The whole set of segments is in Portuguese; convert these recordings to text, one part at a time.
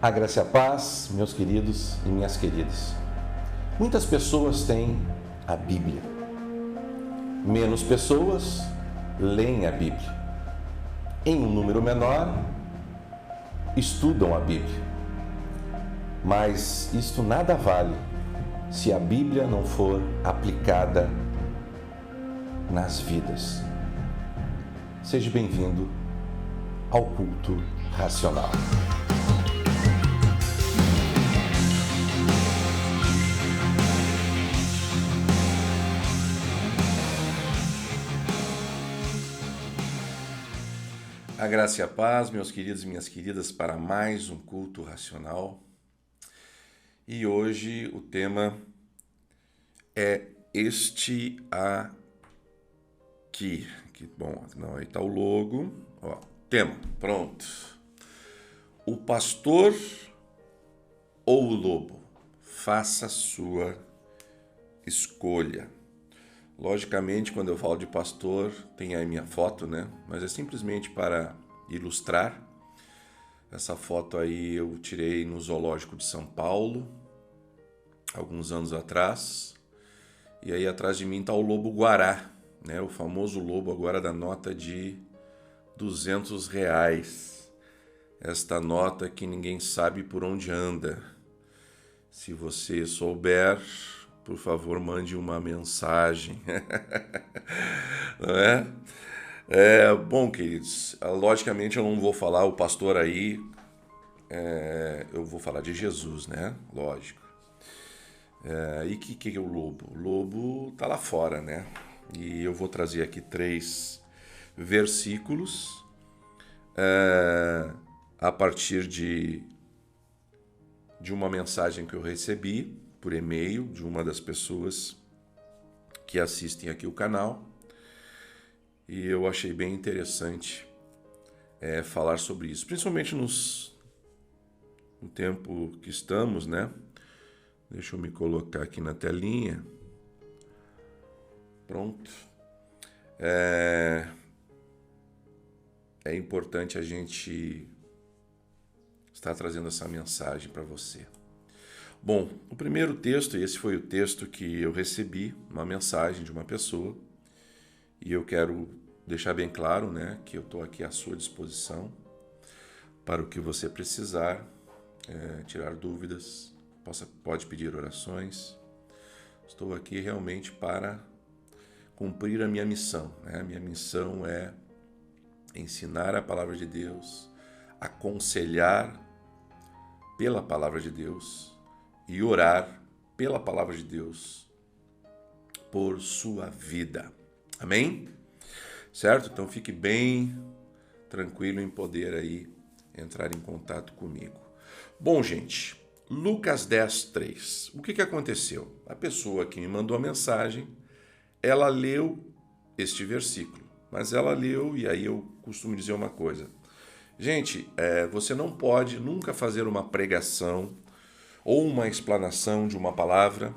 A graça e a paz, meus queridos e minhas queridas. Muitas pessoas têm a Bíblia. Menos pessoas leem a Bíblia. Em um número menor, estudam a Bíblia. Mas isto nada vale se a Bíblia não for aplicada nas vidas. Seja bem-vindo ao culto racional. A graça e a paz, meus queridos e minhas queridas, para mais um culto racional. E hoje o tema é este aqui. Que bom, não, aí está o logo. Ó, tema, pronto. O pastor ou o lobo? Faça a sua escolha. Logicamente, quando eu falo de pastor, tem aí minha foto, né? Mas é simplesmente para ilustrar. Essa foto aí eu tirei no Zoológico de São Paulo, alguns anos atrás. E aí atrás de mim está o lobo-guará, né? O famoso lobo agora da nota de R$200. Esta nota que ninguém sabe por onde anda. Se você souber, por favor, mande uma mensagem. Não é? Bom, queridos, logicamente eu não vou falar o pastor aí, eu vou falar de Jesus, né? Lógico. E o que é o lobo? O lobo tá lá fora, né? E eu vou trazer aqui 3 versículos a partir de uma mensagem que eu recebi por e-mail de uma das pessoas que assistem aqui o canal, e eu achei bem interessante falar sobre isso, principalmente no tempo que estamos, né? Deixa eu me colocar aqui na telinha. Pronto. É importante a gente estar trazendo essa mensagem para você. Bom, o primeiro texto, esse foi o texto que eu recebi, uma mensagem de uma pessoa, e eu quero deixar bem claro, né, que eu estou aqui à sua disposição para o que você precisar, tirar dúvidas, pode pedir orações. Estou aqui realmente para cumprir a minha missão, né? A minha missão é ensinar a palavra de Deus, aconselhar pela palavra de Deus, e orar pela palavra de Deus por sua vida. Amém? Certo? Então fique bem tranquilo em poder aí entrar em contato comigo. Bom, gente, Lucas 10:3. O que aconteceu? A pessoa que me mandou a mensagem, ela leu este versículo, mas ela leu, e aí eu costumo dizer uma coisa. Gente, você não pode nunca fazer uma pregação ou uma explanação de uma palavra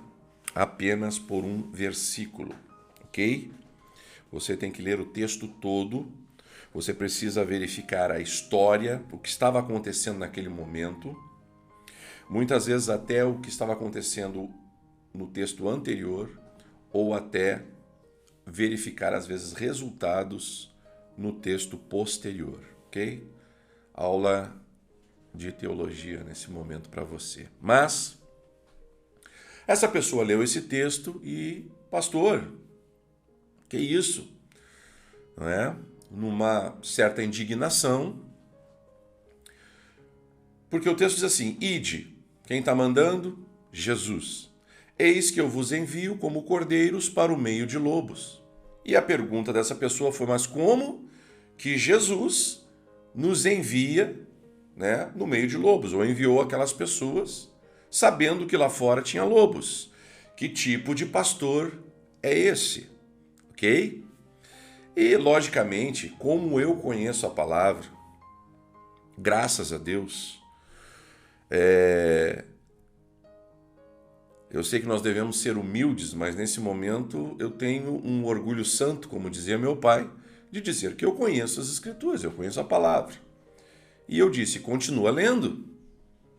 apenas por um versículo, ok? Você tem que ler o texto todo, você precisa verificar a história, o que estava acontecendo naquele momento, muitas vezes até o que estava acontecendo no texto anterior, ou até verificar, às vezes, resultados no texto posterior, ok? Aula de teologia nesse momento para você. Mas essa pessoa leu esse texto e, pastor, que isso? Não é? Numa certa indignação, porque o texto diz assim: ide, quem está mandando? Jesus. Eis que eu vos envio como cordeiros para o meio de lobos. E a pergunta dessa pessoa foi: mas como que Jesus nos envia, né, no meio de lobos, ou enviou aquelas pessoas sabendo que lá fora tinha lobos? Que tipo de pastor é esse? Ok? E, logicamente, como eu conheço a palavra, graças a Deus, eu sei que nós devemos ser humildes, mas nesse momento eu tenho um orgulho santo, como dizia meu pai, de dizer que eu conheço as Escrituras, eu conheço a palavra. E eu disse: continua lendo.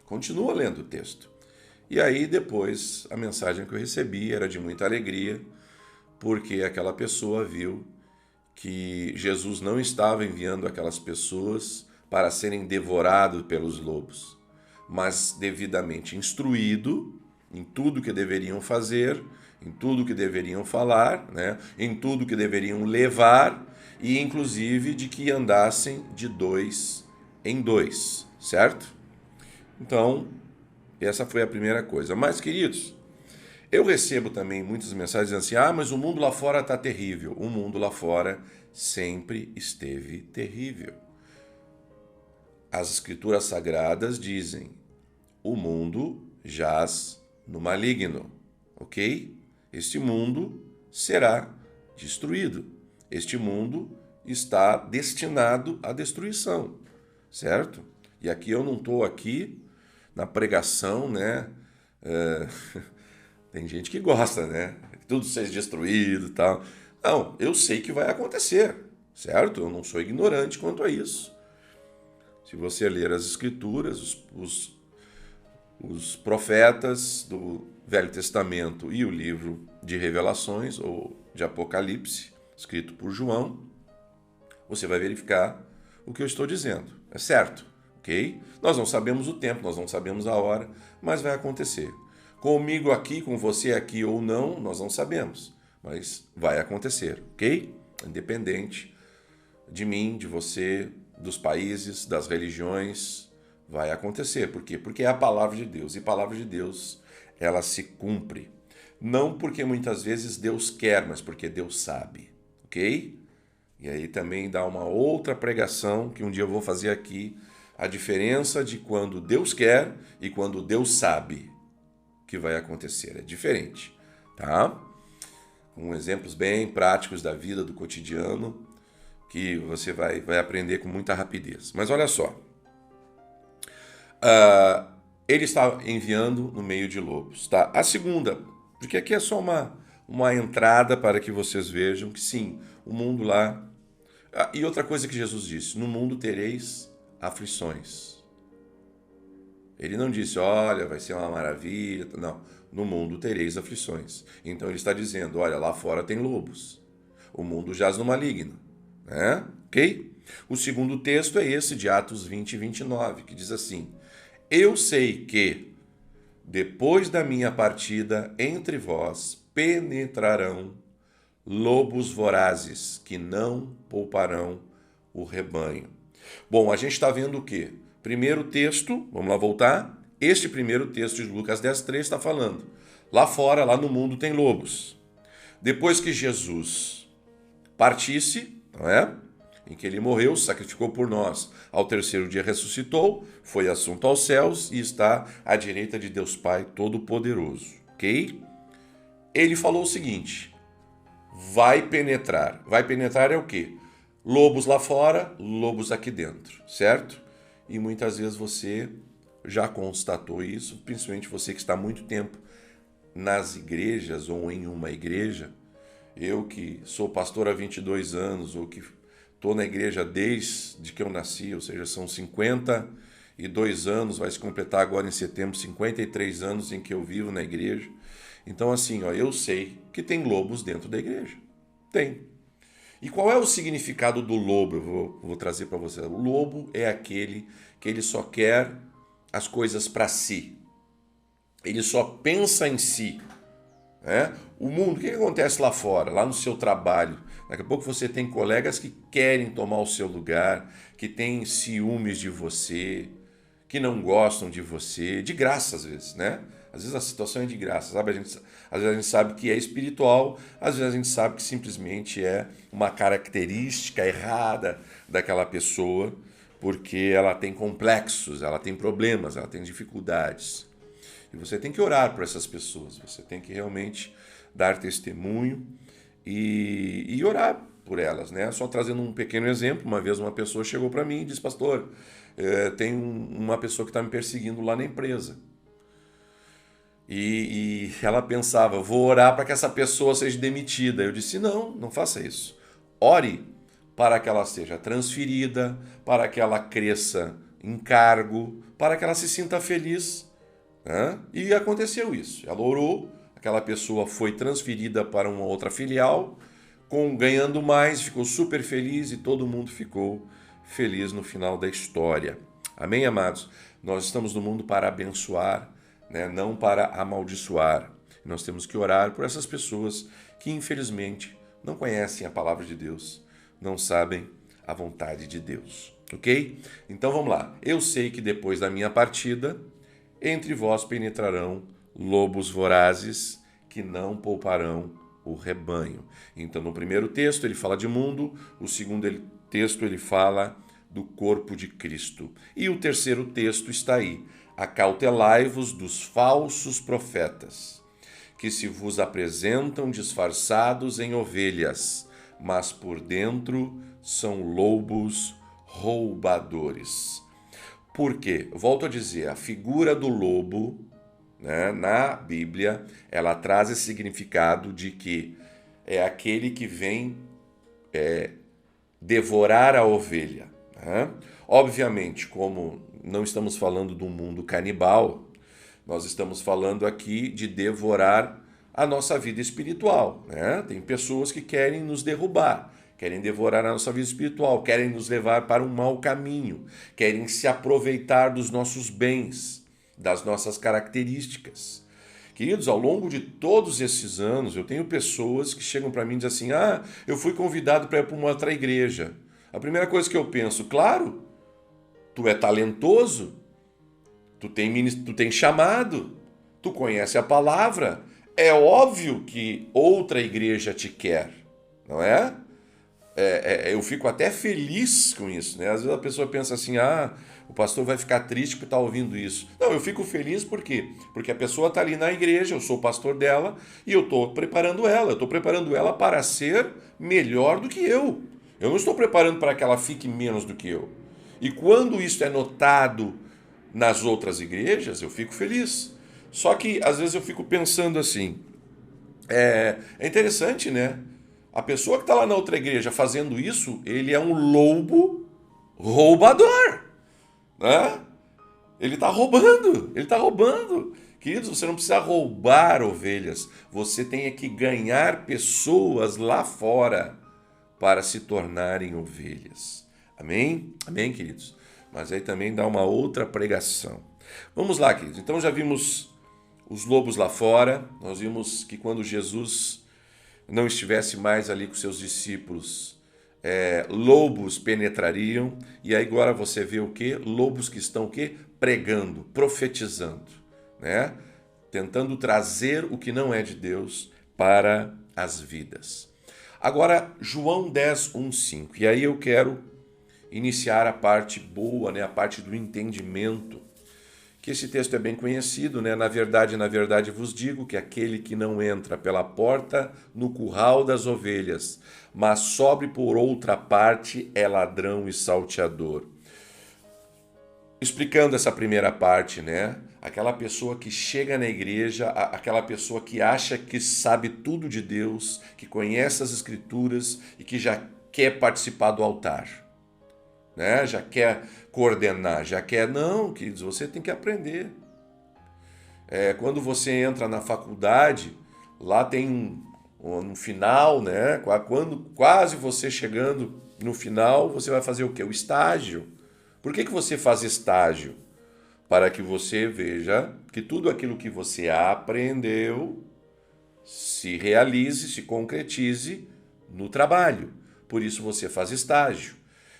Continua lendo o texto. E aí depois a mensagem que eu recebi era de muita alegria, porque aquela pessoa viu que Jesus não estava enviando aquelas pessoas para serem devorados pelos lobos, mas devidamente instruído em tudo que deveriam fazer, em tudo que deveriam falar, né? Em tudo que deveriam levar e inclusive de que andassem de 2 em 2, certo? Então, essa foi a primeira coisa. Mas, queridos, eu recebo também muitas mensagens dizendo assim, mas o mundo lá fora está terrível. O mundo lá fora sempre esteve terrível. As escrituras sagradas dizem, o mundo jaz no maligno, ok? Este mundo será destruído. Este mundo está destinado à destruição, certo? E aqui eu não estou aqui na pregação, né? Tem gente que gosta, né? Que tudo seja destruído e tal. Não, eu sei que vai acontecer, certo? Eu não sou ignorante quanto a isso. Se você ler as escrituras, os profetas do Velho Testamento e o livro de Revelações ou de Apocalipse, escrito por João, você vai verificar o que eu estou dizendo. É certo, ok? Nós não sabemos o tempo, nós não sabemos a hora, mas vai acontecer. Comigo aqui, com você aqui ou não, nós não sabemos, mas vai acontecer, ok? Independente de mim, de você, dos países, das religiões, vai acontecer. Por quê? Porque é a palavra de Deus, e a palavra de Deus, ela se cumpre. Não porque muitas vezes Deus quer, mas porque Deus sabe, ok? E aí também dá uma outra pregação que um dia eu vou fazer aqui, a diferença de quando Deus quer e quando Deus sabe que vai acontecer. É diferente, tá? Com exemplos bem práticos da vida, do cotidiano, que você vai aprender com muita rapidez. Mas olha só, ele está enviando no meio de lobos, tá? A segunda, porque aqui é só uma entrada para que vocês vejam que sim, o mundo lá... E outra coisa que Jesus disse, no mundo tereis aflições. Ele não disse, olha, vai ser uma maravilha, não. No mundo tereis aflições. Então ele está dizendo, olha, lá fora tem lobos. O mundo jaz no maligno, né? Ok? O segundo texto é esse de Atos 20 e 29, que diz assim, eu sei que, depois da minha partida, entre vós penetrarão lobos vorazes, que não pouparão o rebanho. Bom, a gente está vendo o quê? Primeiro texto, vamos lá voltar. Este primeiro texto de Lucas 10:3 está falando. Lá fora, lá no mundo, tem lobos. Depois que Jesus partisse, não é? Em que ele morreu, sacrificou por nós, ao terceiro dia ressuscitou, foi assunto aos céus e está à direita de Deus Pai Todo-Poderoso, ok? Ele falou o seguinte, vai penetrar. Vai penetrar é o quê? Lobos lá fora, lobos aqui dentro, certo? E muitas vezes você já constatou isso, principalmente você que está há muito tempo nas igrejas ou em uma igreja. Eu que sou pastor há 22 anos ou que estou na igreja desde que eu nasci, ou seja, são 52 anos, vai se completar agora em setembro, 53 anos em que eu vivo na igreja. Então assim, eu sei que tem lobos dentro da igreja. Tem. E qual é o significado do lobo? Eu vou trazer para você. O lobo é aquele que ele só quer as coisas para si. Ele só pensa em si. Né? O mundo, o que acontece lá fora, lá no seu trabalho? Daqui a pouco você tem colegas que querem tomar o seu lugar, que têm ciúmes de você, que não gostam de você, de graça às vezes, né? Às vezes a situação é de graça, sabe? Às vezes a gente sabe que é espiritual, às vezes a gente sabe que simplesmente é uma característica errada daquela pessoa, porque ela tem complexos, ela tem problemas, ela tem dificuldades. E você tem que orar por essas pessoas, você tem que realmente dar testemunho e orar por elas, né? Só trazendo um pequeno exemplo, uma vez uma pessoa chegou para mim e disse, pastor, tem uma pessoa que está me perseguindo lá na empresa. E ela pensava, vou orar para que essa pessoa seja demitida. Eu disse, não faça isso. Ore para que ela seja transferida, para que ela cresça em cargo, para que ela se sinta feliz, né? E aconteceu isso. Ela orou, aquela pessoa foi transferida para uma outra filial, ganhando mais, ficou super feliz e todo mundo ficou feliz no final da história. Amém, amados? Nós estamos no mundo para abençoar, né? Não para amaldiçoar. Nós temos que orar por essas pessoas que, infelizmente, não conhecem a palavra de Deus, não sabem a vontade de Deus, ok? Então vamos lá. Eu sei que depois da minha partida, entre vós penetrarão lobos vorazes que não pouparão o rebanho. Então, no primeiro texto ele fala de mundo, no segundo texto ele fala do corpo de Cristo. E o terceiro texto está aí: acautelai-vos dos falsos profetas, que se vos apresentam disfarçados em ovelhas, mas por dentro são lobos roubadores. Por quê? Volto a dizer, a figura do lobo, né, na Bíblia, ela traz esse significado de que é aquele que vem devorar a ovelha. Né? Obviamente, como não estamos falando de um mundo canibal, nós estamos falando aqui de devorar a nossa vida espiritual. Né? Tem pessoas que querem nos derrubar, querem devorar a nossa vida espiritual, querem nos levar para um mau caminho, querem se aproveitar dos nossos bens, das nossas características. Queridos, ao longo de todos esses anos, eu tenho pessoas que chegam para mim e dizem assim: eu fui convidado para ir para uma outra igreja. A primeira coisa que eu penso, claro, tu é talentoso, tu tem chamado, tu conhece a palavra, é óbvio que outra igreja te quer, não é? Eu fico até feliz com isso, né? Às vezes a pessoa pensa assim: o pastor vai ficar triste por estar ouvindo isso. Não, eu fico feliz por quê? Porque a pessoa está ali na igreja, eu sou o pastor dela e eu estou preparando ela para ser melhor do que eu. Eu não estou preparando para que ela fique menos do que eu. E quando isso é notado nas outras igrejas, eu fico feliz. Só que às vezes eu fico pensando assim, é interessante, né? A pessoa que está lá na outra igreja fazendo isso, ele é um lobo roubador, né? Ele está roubando. Queridos, você não precisa roubar ovelhas, você tem que ganhar pessoas lá fora para se tornarem ovelhas. Amém? Amém, queridos? Mas aí também dá uma outra pregação. Vamos lá, queridos. Então já vimos os lobos lá fora, nós vimos que quando Jesus não estivesse mais ali com seus discípulos, lobos penetrariam, e aí agora você vê o quê? Lobos que estão o quê? Pregando, profetizando, né? Tentando trazer o que não é de Deus para as vidas. Agora, João 10, 1, 5, e aí eu quero iniciar a parte boa, né? A parte do entendimento, que esse texto é bem conhecido, né? Na verdade vos digo que aquele que não entra pela porta no curral das ovelhas, mas sobe por outra parte, é ladrão e salteador. Explicando essa primeira parte, né? Aquela pessoa que chega na igreja, aquela pessoa que acha que sabe tudo de Deus, que conhece as Escrituras e que já quer participar do altar. Né? Já quer coordenar, já quer... Não, queridos, você tem que aprender. Quando você entra na faculdade, lá tem um final, né? Quando quase você chegando no final, você vai fazer o quê? O estágio. Por que você faz estágio? Para que você veja que tudo aquilo que você aprendeu se realize, se concretize no trabalho. Por isso você faz estágio.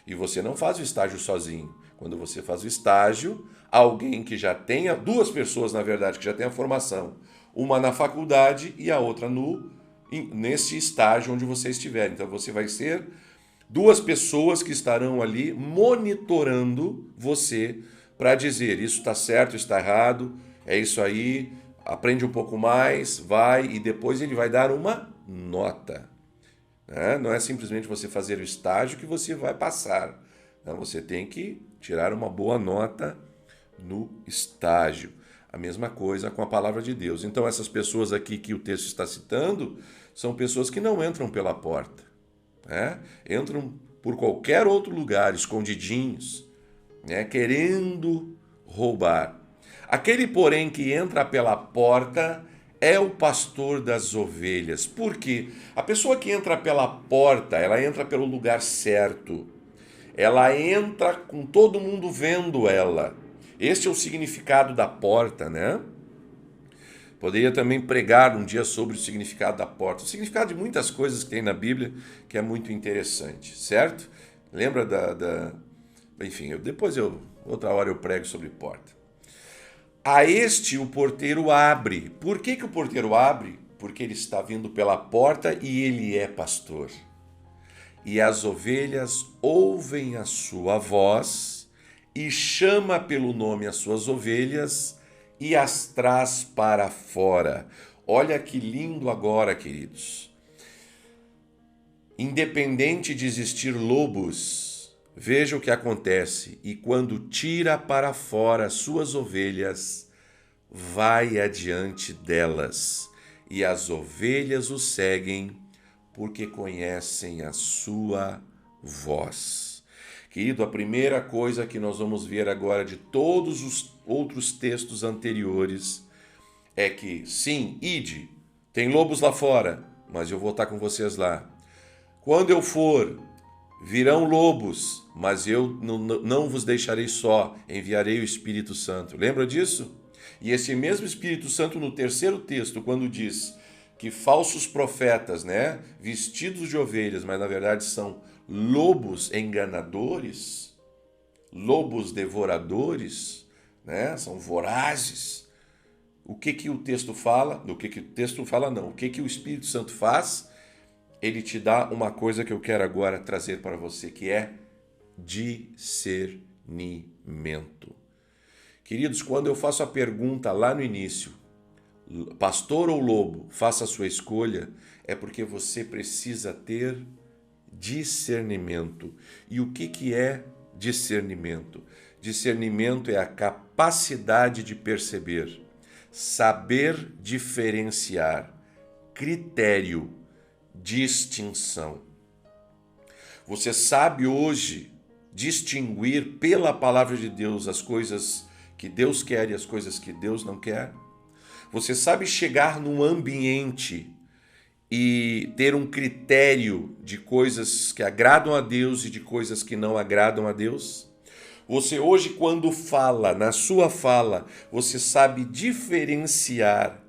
E você não faz o estágio sozinho. Quando você faz o estágio, alguém que já tenha, duas pessoas, na verdade, que já tenha formação, uma na faculdade e a outra nesse estágio onde você estiver. Então você vai ser duas pessoas que estarão ali monitorando você para dizer: isso está certo, está errado, é isso aí, aprende um pouco mais, vai, e depois ele vai dar uma nota. Não é simplesmente você fazer o estágio que você vai passar. Você tem que tirar uma boa nota no estágio. A mesma coisa com a palavra de Deus. Então essas pessoas aqui que o texto está citando são pessoas que não entram pela porta. Entram por qualquer outro lugar, escondidinhos, querendo roubar. Aquele, porém, que entra pela porta é o pastor das ovelhas. Por quê? A pessoa que entra pela porta, ela entra pelo lugar certo. Ela entra com todo mundo vendo ela. Este é o significado da porta, né? Poderia também pregar um dia sobre o significado da porta. O significado de muitas coisas que tem na Bíblia que é muito interessante, certo? Lembra Enfim, outra hora eu prego sobre porta. A este o porteiro abre. Por que o porteiro abre? Porque ele está vindo pela porta e ele é pastor. E as ovelhas ouvem a sua voz e chama pelo nome as suas ovelhas e as traz para fora. Olha que lindo agora, queridos. Independente de existir lobos, veja o que acontece. E quando tira para fora suas ovelhas, vai adiante delas, e as ovelhas o seguem, porque conhecem a sua voz. Querido, a primeira coisa que nós vamos ver agora de todos os outros textos anteriores é que, sim, ide, tem lobos lá fora, mas eu vou estar com vocês lá. Quando eu for, virão lobos, mas eu não vos deixarei só, enviarei o Espírito Santo. Lembra disso? E esse mesmo Espírito Santo, no terceiro texto, quando diz que falsos profetas, né, vestidos de ovelhas, mas na verdade são lobos enganadores, lobos devoradores, né, são vorazes. O que o texto fala? O que o texto fala não. O que o Espírito Santo faz? Ele te dá uma coisa que eu quero agora trazer para você, que é discernimento. Queridos, quando eu faço a pergunta lá no início, pastor ou lobo, faça a sua escolha, é porque você precisa ter discernimento. E o que é discernimento? Discernimento é a capacidade de perceber, saber diferenciar, critério, distinção. Você sabe hoje distinguir pela palavra de Deus as coisas que Deus quer e as coisas que Deus não quer? Você sabe chegar num ambiente e ter um critério de coisas que agradam a Deus e de coisas que não agradam a Deus? Você hoje, quando fala, na sua fala, você sabe diferenciar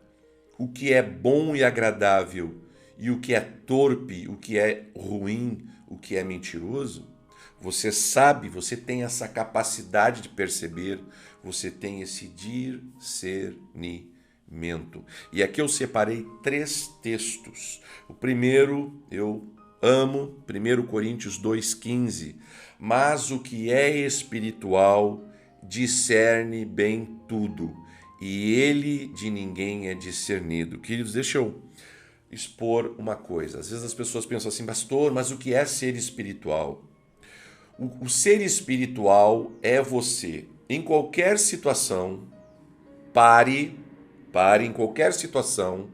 o que é bom e agradável e o que é torpe, o que é ruim, o que é mentiroso? Você sabe, você tem essa capacidade de perceber, você tem esse discernimento. E aqui eu separei 3 textos. O primeiro eu amo, 1 Coríntios 2,15. Mas o que é espiritual discerne bem tudo, e ele de ninguém é discernido. Queridos, deixa eu expor uma coisa. Às vezes as pessoas pensam assim, pastor, mas o que é ser espiritual? O ser espiritual é você, em qualquer situação, pare em qualquer situação,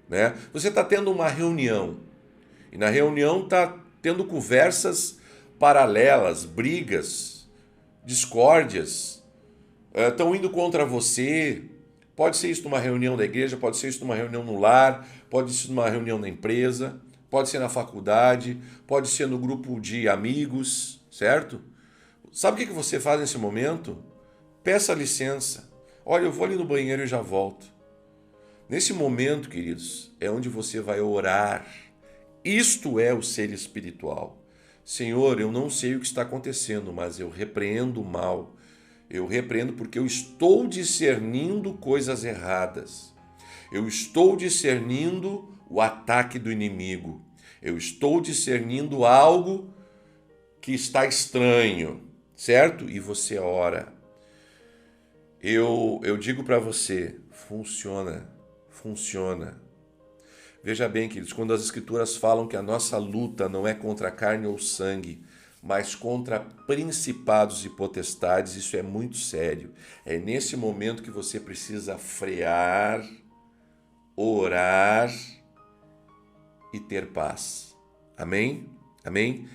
né? Você está tendo uma reunião, e na reunião está tendo conversas paralelas, brigas, discórdias, estão indo contra você. Pode ser isso numa reunião da igreja, pode ser isso numa reunião no lar, pode ser numa reunião na empresa, pode ser na faculdade, pode ser no grupo de amigos, certo? Sabe o que você faz nesse momento? Peça licença. Olha, eu vou ali no banheiro e já volto. Nesse momento, queridos, é onde você vai orar. Isto é o ser espiritual. Senhor, eu não sei o que está acontecendo, mas eu repreendo o mal. Eu repreendo porque eu estou discernindo coisas erradas. Eu estou discernindo o ataque do inimigo. Eu estou discernindo algo que está estranho, certo? E você ora. Eu digo para você, funciona. Veja bem, queridos, quando as escrituras falam que a nossa luta não é contra carne ou sangue, mas contra principados e potestades, isso é muito sério. É nesse momento que você precisa frear, orar e ter paz. Amém? Amém?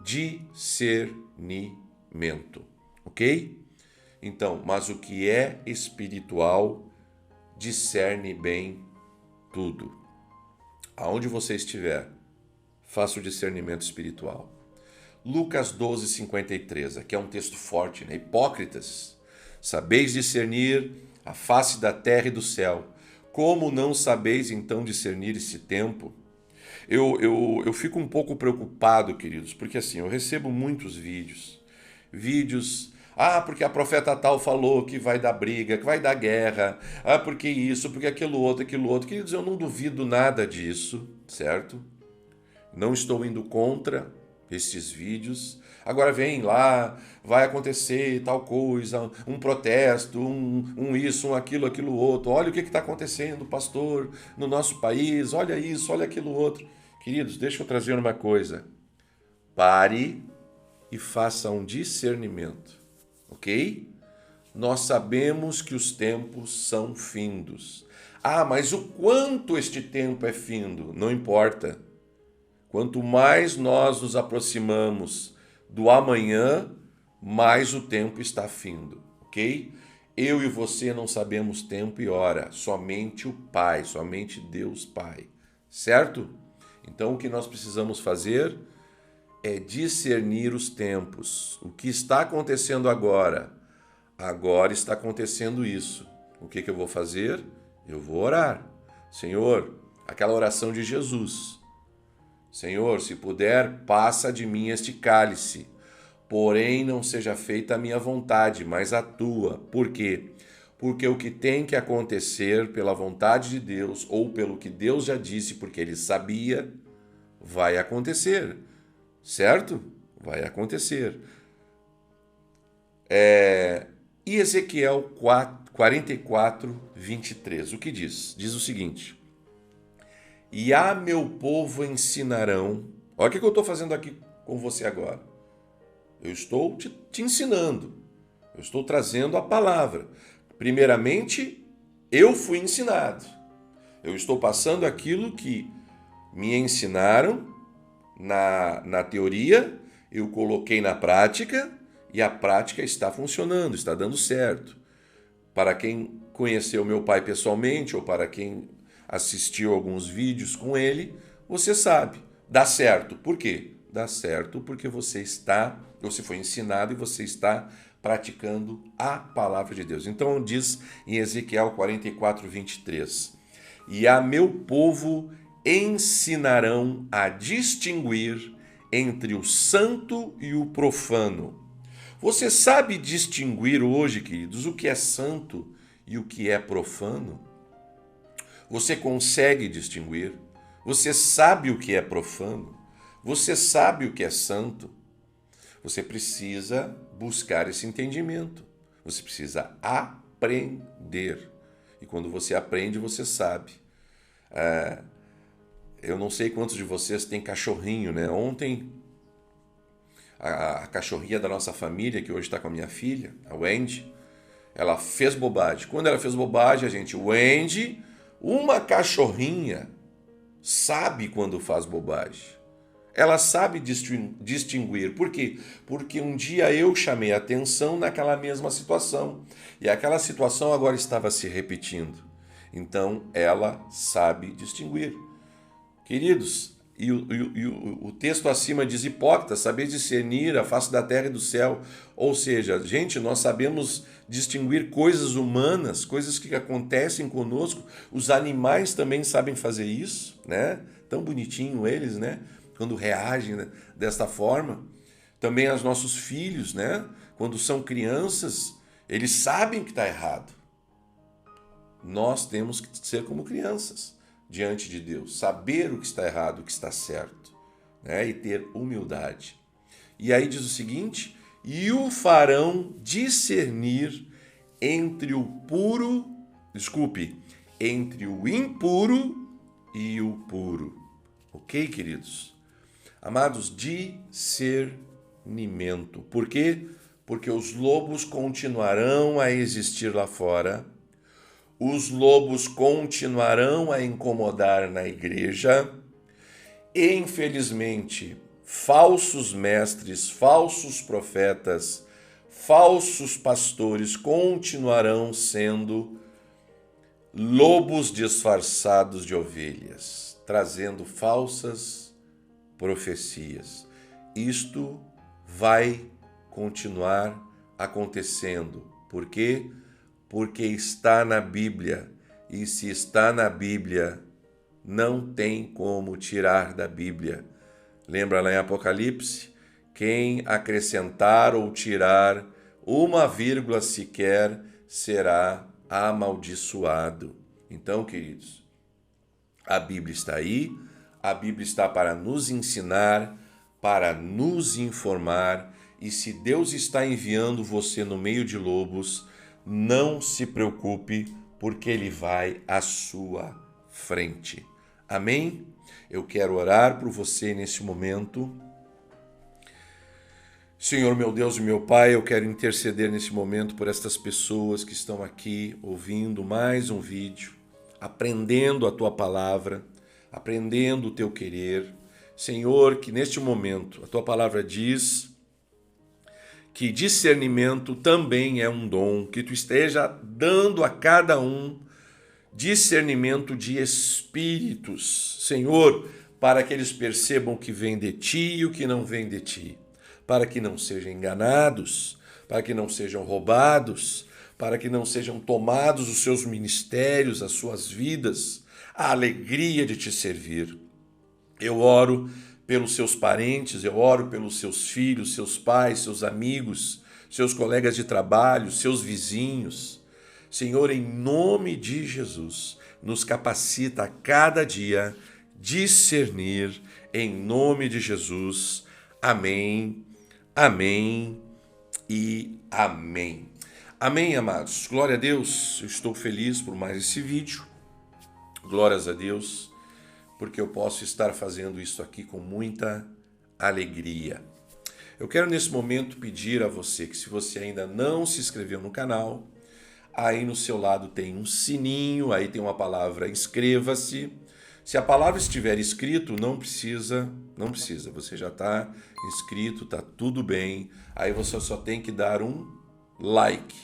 Discernimento, ok? Então, mas o que é espiritual discerne bem tudo. Aonde você estiver, faça o discernimento espiritual. Lucas 12:53, aqui é um texto forte, né? Hipócritas, sabeis discernir a face da terra e do céu. Como não sabeis então discernir esse tempo? Eu fico um pouco preocupado, queridos, porque assim, eu recebo muitos vídeos, porque a profeta tal falou que vai dar briga, que vai dar guerra, porque isso, porque aquilo outro. Queridos, eu não duvido nada disso, certo? Não estou indo contra estes vídeos. Agora vem lá, vai acontecer tal coisa, um protesto, um isso, um aquilo outro. Olha o que está acontecendo, pastor, no nosso país, olha isso, olha aquilo outro. Queridos, deixa eu trazer uma coisa. Pare e faça um discernimento, ok? Nós sabemos que os tempos são findos. Mas o quanto este tempo é findo? Não importa. Quanto mais nós nos aproximamos do amanhã, mais o tempo está findo, ok? Eu e você não sabemos tempo e hora, somente o Pai, somente Deus Pai, certo? Então o que nós precisamos fazer é discernir os tempos. O que está acontecendo agora? Agora está acontecendo isso. O que eu vou fazer? Eu vou orar. Senhor, aquela oração de Jesus. Senhor, se puder, passa de mim este cálice. Porém, não seja feita a minha vontade, mas a tua. Por quê? Porque o que tem que acontecer pela vontade de Deus, ou pelo que Deus já disse, porque Ele sabia, vai acontecer. Certo? Vai acontecer. E Ezequiel 44:23, o que diz? Diz o seguinte: E a meu povo ensinarão. Olha o que eu estou fazendo aqui com você agora. Eu estou te ensinando. Eu estou trazendo a palavra. Primeiramente, eu fui ensinado. Eu estou passando aquilo que me ensinaram na teoria, eu coloquei na prática e a prática está funcionando, está dando certo. Para quem conheceu meu pai pessoalmente ou para quem assistiu alguns vídeos com ele, você sabe, dá certo. Por quê? Dá certo porque você foi ensinado e você está praticando a palavra de Deus. Então diz em Ezequiel 44:23, E a meu povo ensinarão a distinguir entre o santo e o profano. Você sabe distinguir hoje, queridos, o que é santo e o que é profano? Você consegue distinguir? Você sabe o que é profano? Você sabe o que é santo? Você precisa buscar esse entendimento. Você precisa aprender. E quando você aprende, você sabe. Eu não sei quantos de vocês têm cachorrinho, né? Ontem, a cachorrinha da nossa família, que hoje está com a minha filha, a Wendy, ela fez bobagem. Quando ela fez bobagem, Wendy, uma cachorrinha, sabe quando faz bobagem. Ela sabe distinguir. Por quê? Porque um dia eu chamei a atenção naquela mesma situação. E aquela situação agora estava se repetindo. Então, ela sabe distinguir. Queridos, e o texto acima diz: hipócritas, sabeis discernir a face da terra e do céu. Ou seja, gente, nós sabemos distinguir coisas humanas, coisas que acontecem conosco. Os animais também sabem fazer isso, né? Tão bonitinho eles, né? Quando reagem, né, desta forma. Também os nossos filhos, né? Quando são crianças, eles sabem que está errado. Nós temos que ser como crianças diante de Deus, saber o que está errado, o que está certo, né? E ter humildade. E aí diz o seguinte: e o farão discernir entre o impuro e o puro. Ok, queridos? Amados, discernimento. Por quê? Porque os lobos continuarão a existir lá fora. Os lobos continuarão a incomodar na igreja e, infelizmente, falsos mestres, falsos profetas, falsos pastores continuarão sendo lobos disfarçados de ovelhas, trazendo falsas profecias. Isto vai continuar acontecendo. Por quê? Porque está na Bíblia. E se está na Bíblia, não tem como tirar da Bíblia. Lembra lá em Apocalipse? Quem acrescentar ou tirar uma vírgula sequer será amaldiçoado. Então, queridos, a Bíblia está aí, a Bíblia está para nos ensinar, para nos informar, e se Deus está enviando você no meio de lobos, não se preocupe, porque Ele vai à sua frente. Amém? Eu quero orar por você nesse momento. Senhor, meu Deus e meu Pai, eu quero interceder nesse momento por estas pessoas que estão aqui ouvindo mais um vídeo, aprendendo a Tua palavra, aprendendo o Teu querer. Senhor, que neste momento a Tua palavra diz que discernimento também é um dom, que Tu esteja dando a cada um discernimento de espíritos, Senhor, para que eles percebam o que vem de Ti e o que não vem de Ti, para que não sejam enganados, para que não sejam roubados, para que não sejam tomados os seus ministérios, as suas vidas, a alegria de Te servir. Eu oro pelos seus parentes, eu oro pelos seus filhos, seus pais, seus amigos, seus colegas de trabalho, seus vizinhos. Senhor, em nome de Jesus, nos capacita a cada dia discernir, em nome de Jesus. Amém, amém e amém. Amém, amados. Glória a Deus, eu estou feliz por mais esse vídeo. Glórias a Deus, porque eu posso estar fazendo isso aqui com muita alegria. Eu quero nesse momento pedir a você que, se você ainda não se inscreveu no canal, aí no seu lado tem um sininho, aí tem uma palavra inscreva-se. Se a palavra estiver escrito, não precisa, você já está inscrito, está tudo bem. Aí você só tem que dar um like,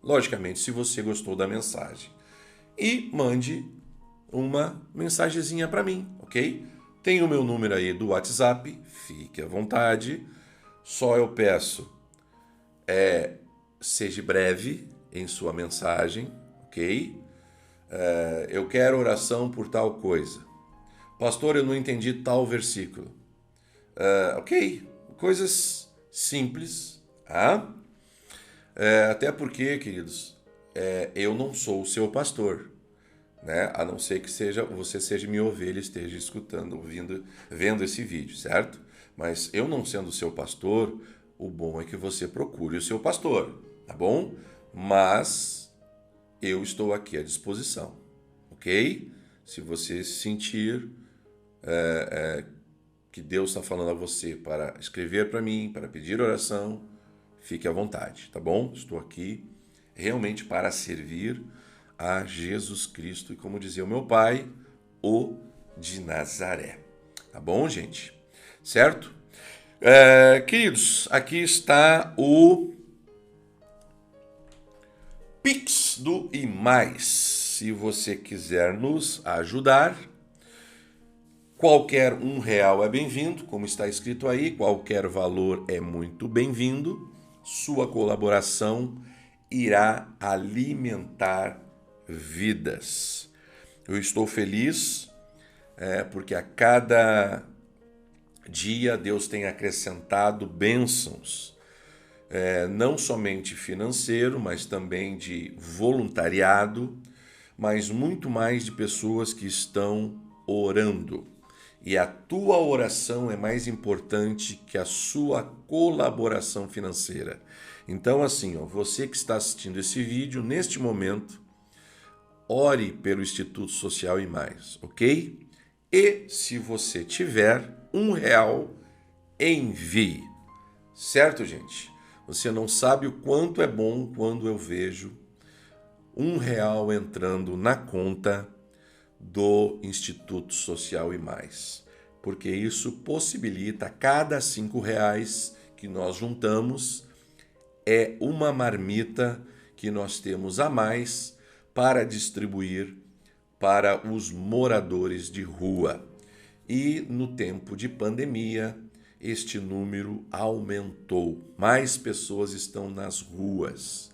logicamente, se você gostou da mensagem. E mande uma mensagenzinha para mim, ok? Tem o meu número aí do WhatsApp, fique à vontade. Só eu peço, seja breve em sua mensagem, ok? Eu quero oração por tal coisa. Pastor, eu não entendi tal versículo. Ok, coisas simples, tá? Até porque, queridos, eu não sou o seu pastor, né? A não ser que você seja minha ovelha, esteja escutando, ouvindo, vendo esse vídeo, certo? Mas eu não sendo o seu pastor, o bom é que você procure o seu pastor, tá bom? Mas eu estou aqui à disposição, ok? Se você sentir que Deus está falando a você para escrever para mim, para pedir oração, fique à vontade, tá bom? Estou aqui realmente para servir a Jesus Cristo e, como dizia o meu pai, o de Nazaré. Tá bom, gente? Certo? Queridos, aqui está o Pix do E Mais. Se você quiser nos ajudar, qualquer R$1 é bem-vindo, como está escrito aí, qualquer valor é muito bem-vindo. Sua colaboração irá alimentar vidas. Eu estou feliz porque a cada dia Deus tem acrescentado bênçãos, não somente financeiro, mas também de voluntariado, mas muito mais de pessoas que estão orando. E a tua oração é mais importante que a sua colaboração financeira. Então, assim, você que está assistindo esse vídeo, neste momento, ore pelo Instituto Social e Mais, ok? E se você tiver R$1, envie. Certo, gente? Você não sabe o quanto é bom quando eu vejo R$1 entrando na conta do Instituto Social e Mais, porque isso possibilita a cada R$5 que nós juntamos é uma marmita que nós temos a mais para distribuir para os moradores de rua. E no tempo de pandemia, este número aumentou. Mais pessoas estão nas ruas.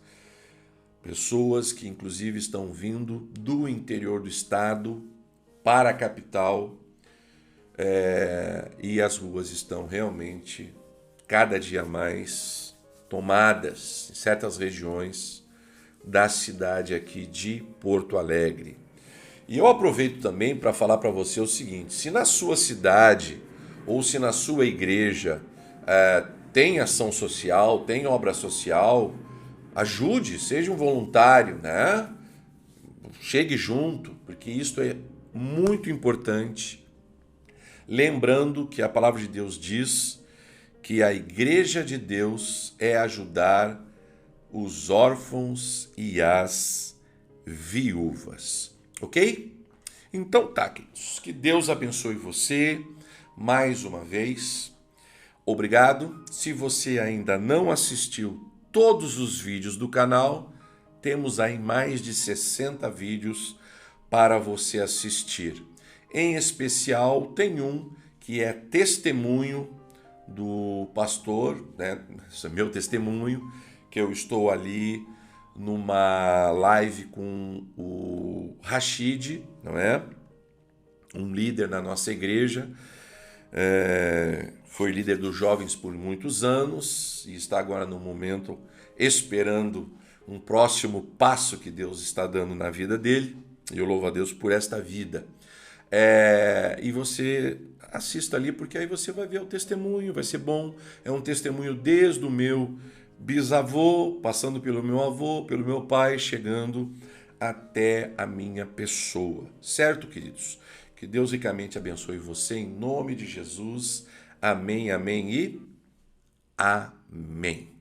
Pessoas que inclusive estão vindo do interior do estado para a capital, e as ruas estão realmente cada dia mais tomadas em certas regiões da cidade aqui de Porto Alegre. E eu aproveito também para falar para você o seguinte: se na sua cidade ou se na sua igreja tem ação social, tem obra social, ajude, seja um voluntário, né? Chegue junto, porque isso é muito importante. Lembrando que a palavra de Deus diz que a igreja de Deus é ajudar os órfãos e as viúvas. Ok? Então tá, queridos. Que Deus abençoe você mais uma vez. Obrigado. Se você ainda não assistiu todos os vídeos do canal, temos aí mais de 60 vídeos para você assistir. Em especial, tem um que é testemunho do pastor, né? Esse é meu testemunho, que eu estou ali numa live com o Rashid, não é? Um líder na nossa igreja, foi líder dos jovens por muitos anos e está agora no momento esperando um próximo passo que Deus está dando na vida dele. E eu louvo a Deus por esta vida. E você assista ali, porque aí você vai ver o testemunho, vai ser bom. É um testemunho desde o meu bisavô, passando pelo meu avô, pelo meu pai, chegando até a minha pessoa. Certo, queridos? Que Deus ricamente abençoe você em nome de Jesus. Amém, amém e amém.